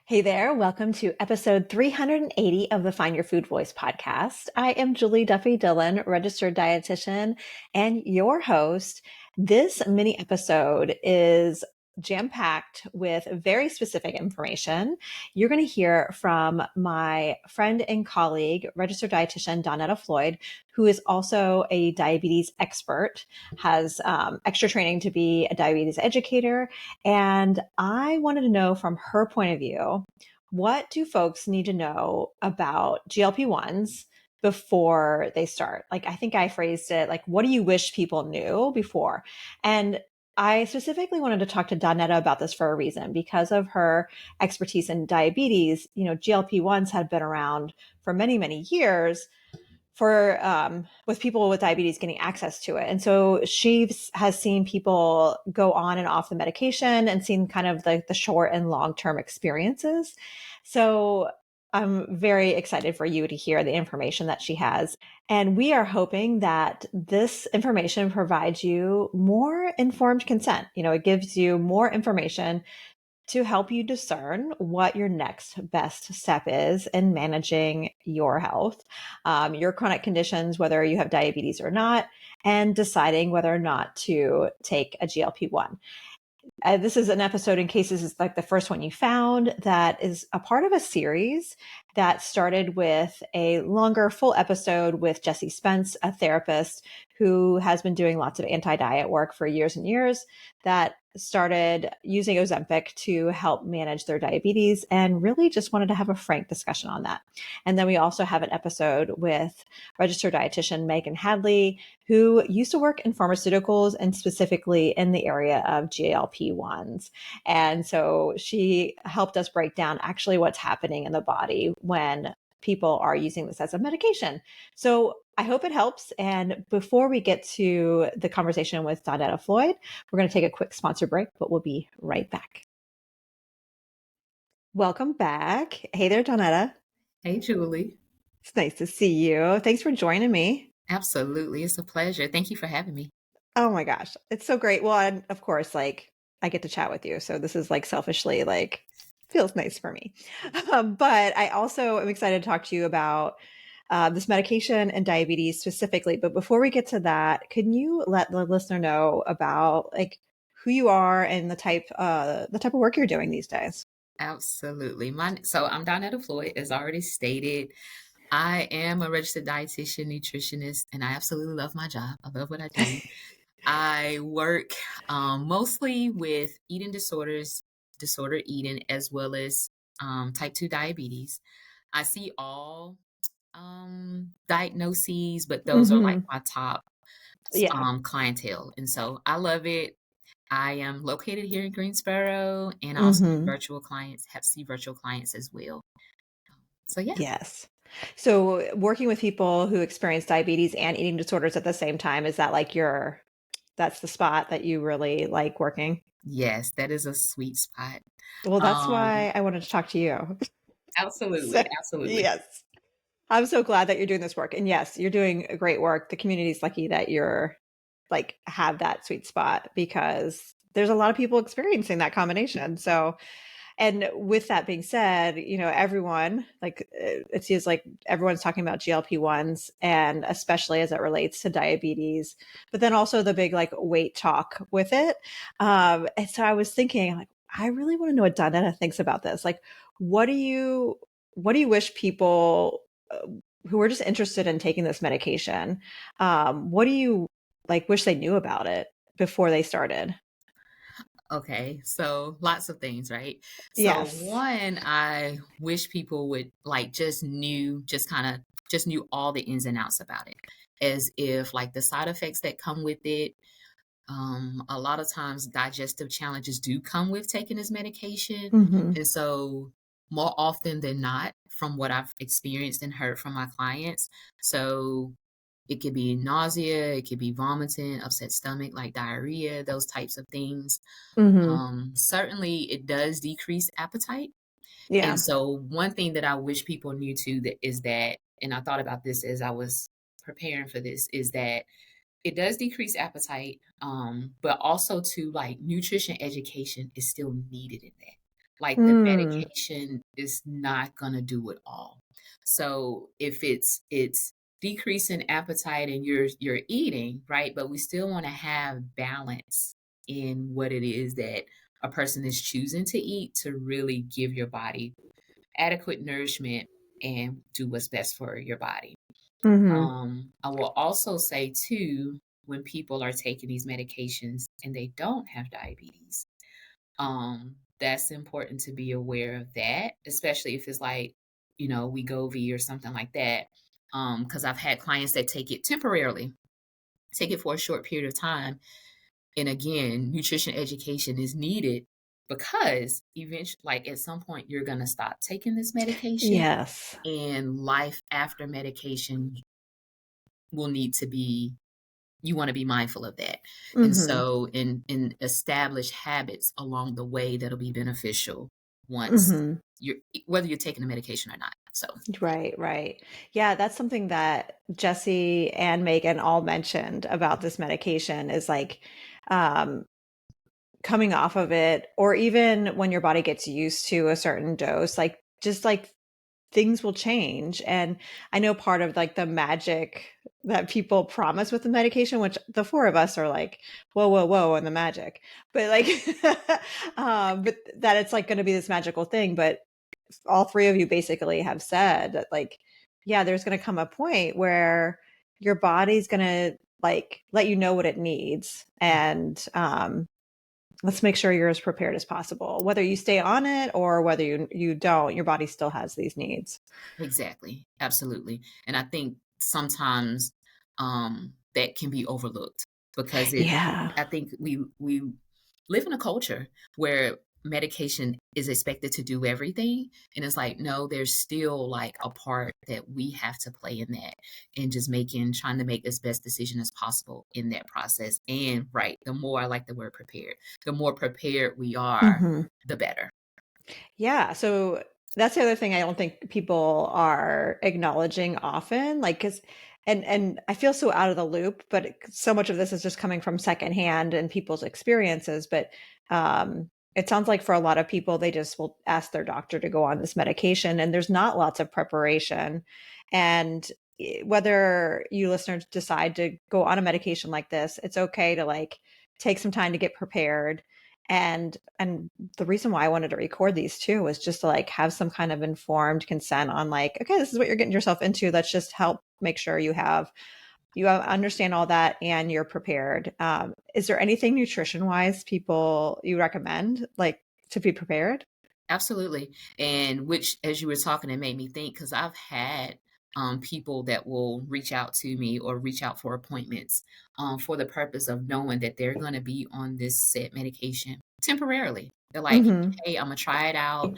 Hey there, welcome to episode 380 of the Find Your Food Voice podcast. I am Julie Duffy Dillon, registered dietitian and your host. This mini episode is jam-packed with very specific information. You're going to hear from my friend and colleague, registered dietitian Donetta Floyd, who is also a diabetes expert, has extra training to be a diabetes educator. And I wanted to know from her point of view, what do folks need to know about GLP-1s before they start? Like, I think I phrased it like, what do you wish people knew before? And I specifically wanted to talk to Donetta about this for a reason. Because of her expertise in diabetes, GLP-1s had been around for many, many years for with people with diabetes getting access to it. And so she has seen people go on and off the medication and seen kind of the short and long-term experiences. So I'm very excited for you to hear the information that she has. And we are hoping that this information provides you more informed consent. It gives you more information to help you discern what your next best step is in managing your health, your chronic conditions, whether you have diabetes or not, and deciding whether or not to take a GLP-1. This is an episode, in case this is like the first one you found, that is a part of a series that started with a longer full episode with Jessie Spence, a therapist who has been doing lots of anti-diet work for years and years, that started using Ozempic to help manage their diabetes and really just wanted to have a frank discussion on that. And then we also have an episode with registered dietitian Megan Hadley, who used to work in pharmaceuticals and specifically in the area of GLP-1s. And so she helped us break down actually what's happening in the body when people are using this as a medication. So I hope it helps. And before we get to the conversation with Donetta Floyd, we're going to take a quick sponsor break, but we'll be right back. Welcome back. Hey there, Donetta. Hey, Julie. It's nice to see you. Thanks for joining me. Absolutely. It's a pleasure. Thank you for having me. Oh my gosh. It's so great. Well, and of course, like I get to chat with you. So this is like selfishly like feels nice for me. But I also am excited to talk to you about this medication and diabetes specifically. But before we get to that, can you let the listener know about like who you are and the type of work you're doing these days? Absolutely. So I'm Donetta Floyd, as already stated. I am a registered dietitian, nutritionist, and I absolutely love my job. I love what I do. I work mostly with eating disorders, disordered eating, as well as type 2 diabetes. I see all diagnoses, but those are like Hmm. my top Yeah. clientele. And so I love it. I am located here in Greensboro, and I also do Hmm. see virtual clients as well. So yeah, Yes. So working with people who experience diabetes and eating disorders at the same time, is that like that's the spot that you really like working? yes, that is a sweet spot. Well, that's Um, why I wanted to talk to you. So, absolutely, absolutely. yes. I'm so glad that you're doing this work. And yes, you're doing great work. The community's lucky that you're like have that sweet spot because there's a lot of people experiencing that combination. So, and with that being said, everyone like it seems like everyone's talking about GLP-1s and especially as it relates to diabetes, but then also the big like weight talk with it. And so I was thinking like, I really want to know what Donetta thinks about this. Like, what do you, what do you wish people who are just interested in taking this medication, what do you like wish they knew about it before they started? Okay, so lots of things, right? So Yes. one, I wish people would like just knew all the ins and outs about it, as if like the side effects that come with it. A lot of times digestive challenges do come with taking this medication. Hmm. And so more often than not, from what I've experienced and heard from my clients, so it could be nausea, it could be vomiting, upset stomach, like diarrhea, those types of things. Hmm. Certainly it does decrease appetite. And Yeah. so one thing that I wish people knew too that is that, and I thought about this as I was preparing for this, is that it does decrease appetite, but also to like nutrition education is still needed in that. Like, the Mm. medication is not gonna do it all. So, if it's decreasing appetite and you're eating, right? But we still wanna have balance in what it is that a person is choosing to eat to really give your body adequate nourishment and do what's best for your body. Mhm. I will also say too, when people are taking these medications and they don't have diabetes, that's important to be aware of that, especially if it's like, Wegovy or something like that. Because I've had clients that take it temporarily, take it for a short period of time. And again, nutrition education is needed because eventually, like at some point, you're gonna stop taking this medication, Yes. and life after medication will need to be you want to be mindful of that. And Mhm. so in establish habits along the way that'll be beneficial once Mhm. you're whether you're taking the medication or not. So Right, right. Yeah, that's something that Jesse and Megan all mentioned about this medication is like um coming off of it, or even when your body gets used to a certain dose, like just like things will change. And I know part of like the magic that people promise with the medication, which the four of us are like, whoa, whoa, whoa, and the magic, but like, but that it's like going to be this magical thing. But all three of you basically have said that, like, yeah, there's going to come a point where your body's going to like let you know what it needs. And, let's make sure you're as prepared as possible. Whether you stay on it or whether you don't, your body still has these needs. exactly, absolutely. And I think sometimes that can be overlooked because Yeah. I think we live in a culture where medication is expected to do everything, and it's like no, there's still like a part that we have to play in that, and just making trying to make as best decision as possible in that process. And right, the more I like the word prepared, the more prepared we are, Mhm. the better. Yeah, so that's the other thing I don't think people are acknowledging often, like, 'cause and I feel so out of the loop, but so much of this is just coming from secondhand and people's experiences, but, it sounds like for a lot of people, they just will ask their doctor to go on this medication, and there's not lots of preparation, and whether you listeners decide to go on a medication like this, it's okay to, like, take some time to get prepared, and the reason why I wanted to record these too was just to like have some kind of informed consent on like, okay, this is what you're getting yourself into. Let's just help make sure you understand all that and you're prepared. Is there anything nutrition wise people you recommend like to be prepared? Absolutely. And which, as you were talking, it made me think because I've had people that will reach out to me or reach out for appointments for the purpose of knowing that they're going to be on this set medication temporarily. They're like, Hmm. hey, I'm going to try it out.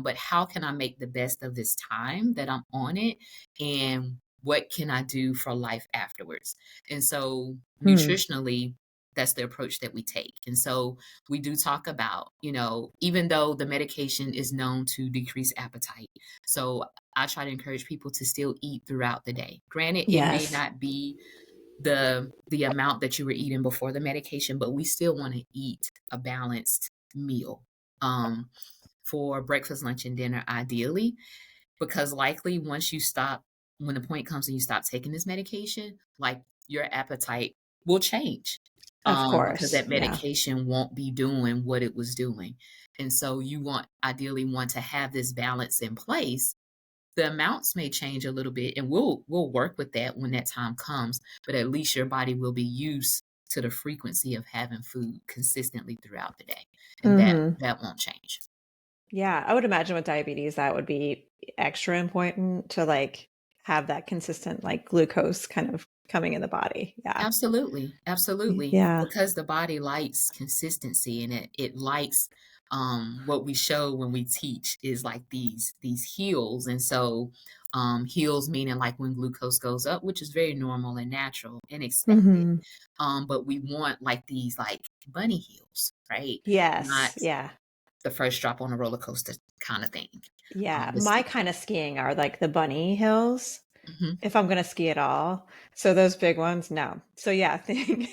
But how can I make the best of this time that I'm on it? And what can I do for life afterwards? And so, Hmm. nutritionally, that's the approach that we take. And so, we do talk about, even though the medication is known to decrease appetite. So I try to encourage people to still eat throughout the day. Granted, it may Yes. not be the amount that you were eating before the medication, but we still want to eat a balanced meal. Um, for breakfast, lunch, and dinner, ideally, because likely once you stop when the point comes and you stop taking this medication, like your appetite will change, Of because course. that Yeah. medication won't be doing what it was doing. And so you ideally want to have this balance in place. The amounts may change a little bit, and we'll work with that when that time comes, but at least your body will be used to the frequency of having food consistently throughout the day, and that Hmm. that won't change. Yeah, I would imagine with diabetes that would be extra important to like have that consistent like glucose kind of coming in the body. Yeah. Absolutely, absolutely, Yeah. because the body likes consistency, and it likes, what we show when we teach is like these heels. And so, heels meaning like when glucose goes up, which is very normal and natural and expected, Hmm. but we want like these like bunny heels, right? Not Yes. Yeah. the first drop on a roller coaster kinda thing, Yeah. but My still. kind of skiing are like the bunny hills Mhm. if I'm going to ski at all. So those big ones, no. So yeah, I think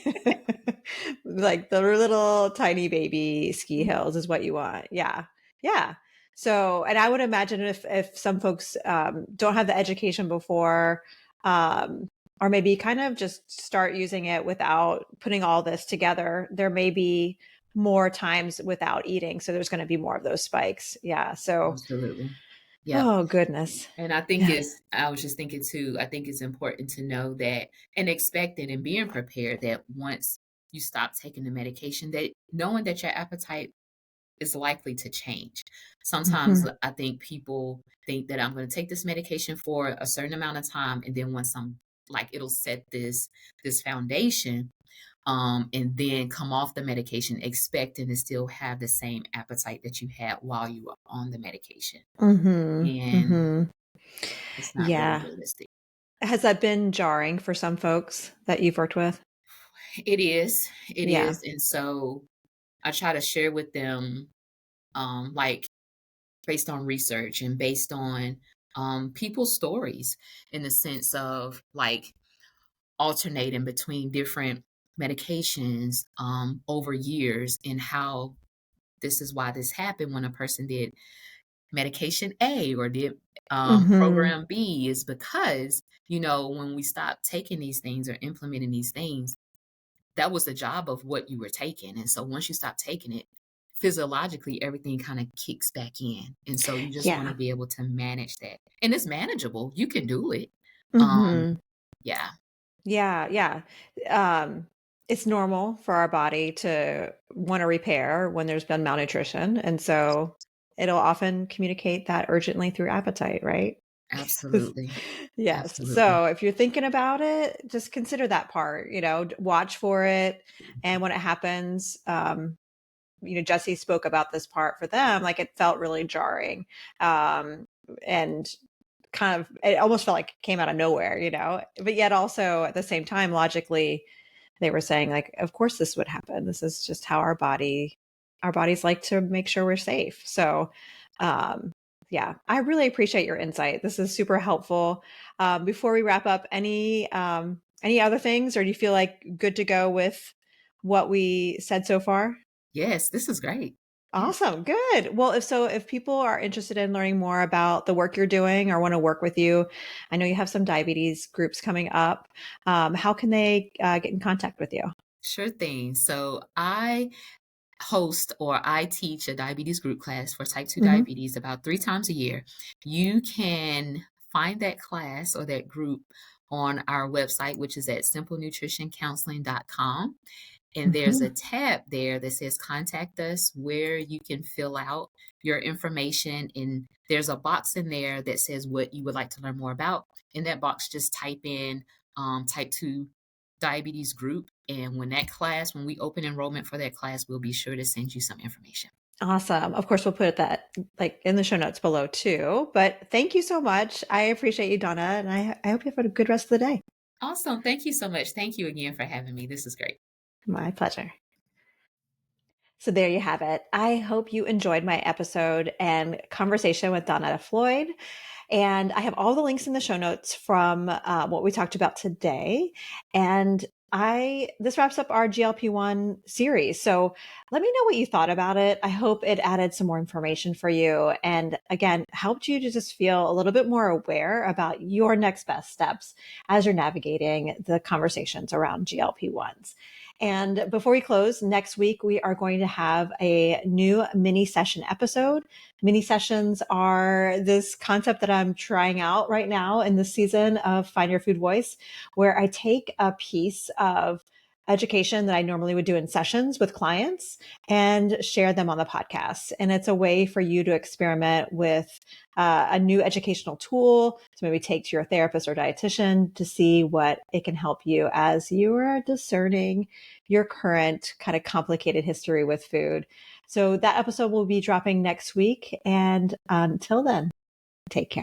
like the little tiny baby ski hills is what you want. Yeah. Yeah. So, and I would imagine if some folks don't have the education before, um, or maybe kind of just start using it without putting all this together, there may be more times without eating. So there's going to be more of those spikes. Yeah. So, Absolutely. Yep. oh goodness. And I think Yeah. I was just thinking too, I think it's important to know that and expecting and being prepared that once you stop taking the medication, that knowing that your appetite is likely to change. Sometimes Mhm. I think people think that I'm going to take this medication for a certain amount of time, and then once I'm like, it'll set this foundation, and then come off the medication expecting to still have the same appetite that you had while you were on the medication, Mhm. and Mhm. it's not really Yeah. realistic. Has that been jarring for some folks that you've worked with? It Yeah. is, and so I try to share with them, like based on research and based on people's stories in the sense of like alternating between different medications over years and how this is why this happened when a person did medication A or did Mhm. program B is because, you know, when we stop taking these things or implementing these things, that was the job of what you were taking. And so once you stop taking it, physiologically everything kind of kicks back in. And so you just want to Yeah. be able to manage that. And it's manageable. You can do it. Um Mhm. yeah, Yeah, yeah. Um, it's normal for our body to want to repair when there's been malnutrition. And so it'll often communicate that urgently through appetite, right? absolutely. Yes. Absolutely. So if you're thinking about it, just consider that part, watch for it. And when it happens, Jesse spoke about this part for them, like it felt really jarring. Um, and kind of it almost felt like it came out of nowhere, but yet also at the same time logically they were saying like of course this would happen. This is just how our bodies like to make sure we're safe. So um yeah, I really appreciate your insight. This is super helpful. Before we wrap up, any other things, or do you feel like good to go with what we said so far? Yes, this is great. Yes. Awesome. Good. Well, if people are interested in learning more about the work you're doing or want to work with you, I know you have some diabetes groups coming up. How can they get in contact with you? Sure thing. So I host or I teach a diabetes group class for type 2 Hmm. diabetes about 3 times a year. You can find that class or that group on our website, which is at simplenutritioncounseling.com. And there's a Hmm. tab there that says contact us where you can fill out your information. And there's a box in there that says what you would like to learn more about. In that box, just type in type 2 diabetes group. And when we open enrollment for that class, we'll be sure to send you some information. Awesome. Of course, we'll put that like in the show notes below too. But thank you so much. I appreciate you, Donna, and I hope you have a good rest of the day. Awesome. Thank you so much. Thank you again for having me. This is great. My pleasure. So there you have it. I hope you enjoyed my episode and conversation with Donetta Floyd. And I have all the links in the show notes from what we talked about today. And this wraps up our GLP-1 series. So let me know what you thought about it. I hope it added some more information for you. And again, helped you to just feel a little bit more aware about your next best steps as you're navigating the conversations around GLP-1s. And before we close, next week we are going to have a new mini session episode. Mini sessions are this concept that I'm trying out right now in this season of Find Your Food Voice, where I take a piece of education that I normally would do in sessions with clients and share them on the podcast. And it's a way for you to experiment with a new educational tool to maybe take to your therapist or dietitian to see what it can help you as you are discerning your current kind of complicated history with food. So that episode will be dropping next week. And until then, take care.